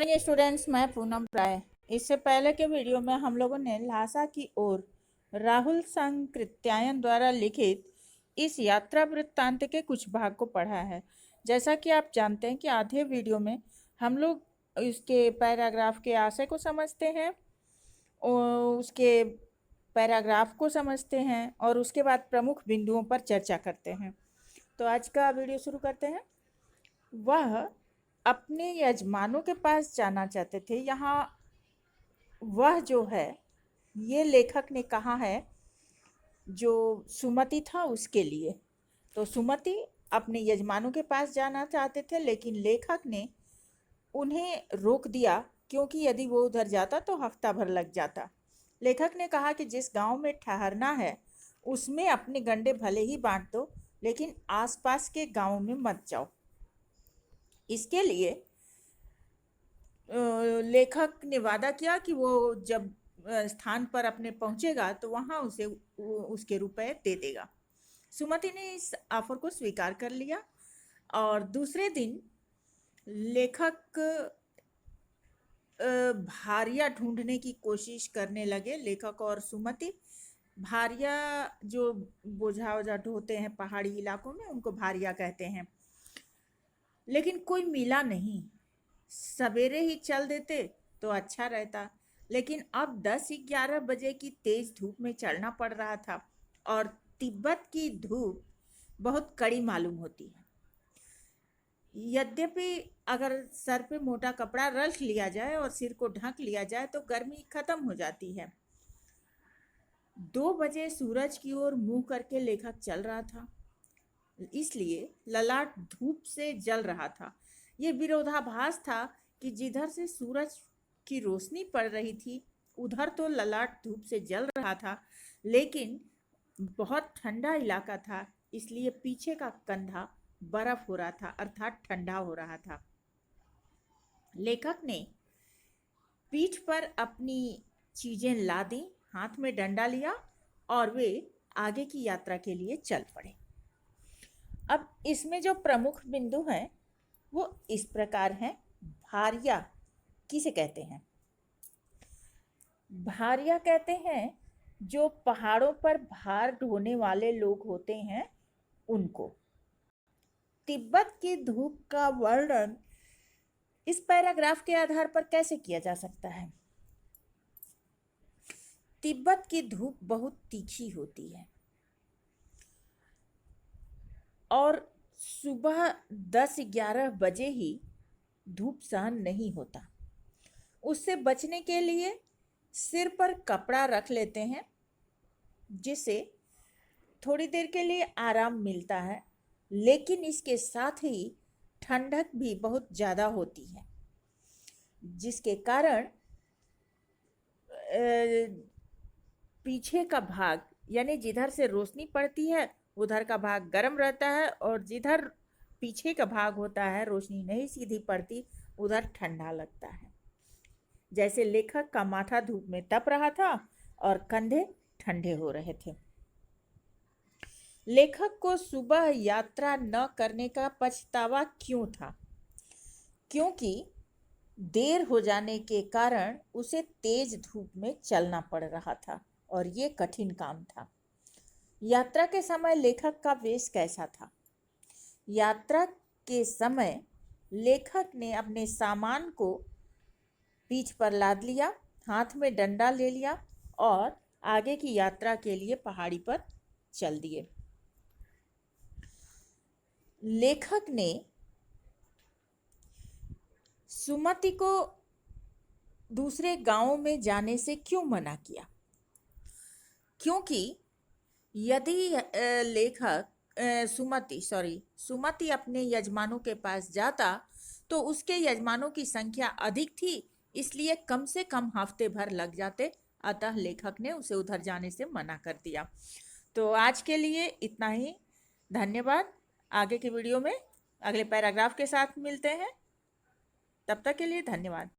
Morning students, मैं पूनम राय। इससे पहले के वीडियो में हम लोगों ने ल्हासा की ओर राहुल संकृत्यायन द्वारा लिखित इस यात्रा वृत्तांत के कुछ भाग को पढ़ा है। जैसा कि आप जानते हैं कि आधे वीडियो में हम लोग इसके पैराग्राफ के आशय को समझते हैं और उसके पैराग्राफ को समझते हैं और उसके बाद प्रमुख बिंदुओं पर चर्चा करते हैं। तो आज का वीडियो शुरू करते हैं। वह अपने यजमानों के पास जाना चाहते थे। यहाँ वह जो है, ये लेखक ने कहा है जो सुमति था उसके लिए। तो सुमति अपने यजमानों के पास जाना चाहते थे, लेकिन लेखक ने उन्हें रोक दिया, क्योंकि यदि वो उधर जाता तो हफ्ता भर लग जाता। लेखक ने कहा कि जिस गांव में ठहरना है उसमें अपने गंडे भले ही बांट दो, लेकिन आसपास के गांव में मत जाओ। इसके लिए लेखक ने वादा किया कि वो जब स्थान पर अपने पहुंचेगा तो वहां उसे उसके रुपए दे देगा। सुमति ने इस ऑफर को स्वीकार कर लिया और दूसरे दिन लेखक भारिया ढूंढने की कोशिश करने लगे। लेखक और सुमति भारिया, जो बोझा वोझा ढोते हैं पहाड़ी इलाकों में, उनको भारिया कहते हैं। लेकिन कोई मिला नहीं। सवेरे ही चल देते तो अच्छा रहता, लेकिन अब 10-11 बजे की तेज धूप में चलना पड़ रहा था और तिब्बत की धूप बहुत कड़ी मालूम होती है। यद्यपि अगर सर पे मोटा कपड़ा रख लिया जाए और सिर को ढक लिया जाए तो गर्मी खत्म हो जाती है। 2 बजे सूरज की ओर मुंह करके लेखक चल रहा था, इसलिए ललाट धूप से जल रहा था। ये विरोधाभास था कि जिधर से सूरज की रोशनी पड़ रही थी उधर तो ललाट धूप से जल रहा था, लेकिन बहुत ठंडा इलाका था, इसलिए पीछे का कंधा बर्फ हो रहा था, अर्थात ठंडा हो रहा था। लेखक ने पीठ पर अपनी चीजें लादी, हाथ में डंडा लिया और वे आगे की यात्रा के लिए चल पड़े। अब इसमें जो प्रमुख बिंदु हैं वो इस प्रकार हैं। भारिया किसे कहते हैं? भारिया कहते हैं जो पहाड़ों पर भार ढोने वाले लोग होते हैं उनको। तिब्बत की धूप का वर्णन इस पैराग्राफ के आधार पर कैसे किया जा सकता है? तिब्बत की धूप बहुत तीखी होती है और सुबह 10-11 बजे ही धूप सहन नहीं होता। उससे बचने के लिए सिर पर कपड़ा रख लेते हैं, जिससे थोड़ी देर के लिए आराम मिलता है, लेकिन इसके साथ ही ठंडक भी बहुत ज़्यादा होती है, जिसके कारण पीछे का भाग, यानी जिधर से रोशनी पड़ती है उधर का भाग गर्म रहता है और जिधर पीछे का भाग होता है, रोशनी नहीं सीधी पड़ती, उधर ठंडा लगता है। जैसे लेखक का माथा धूप में तप रहा था और कंधे ठंडे हो रहे थे। लेखक को सुबह यात्रा न करने का पछतावा क्यों था? क्योंकि देर हो जाने के कारण उसे तेज धूप में चलना पड़ रहा था और ये कठिन काम था। यात्रा के समय लेखक का वेश कैसा था? यात्रा के समय लेखक ने अपने सामान को पीठ पर लाद लिया, हाथ में डंडा ले लिया और आगे की यात्रा के लिए पहाड़ी पर चल दिए। लेखक ने सुमति को दूसरे गांव में जाने से क्यों मना किया? क्योंकि यदि सुमति अपने यजमानों के पास जाता तो उसके यजमानों की संख्या अधिक थी, इसलिए कम से कम हफ्ते भर लग जाते। अतः लेखक ने उसे उधर जाने से मना कर दिया। तो आज के लिए इतना ही। धन्यवाद। आगे के वीडियो में अगले पैराग्राफ के साथ मिलते हैं। तब तक के लिए धन्यवाद।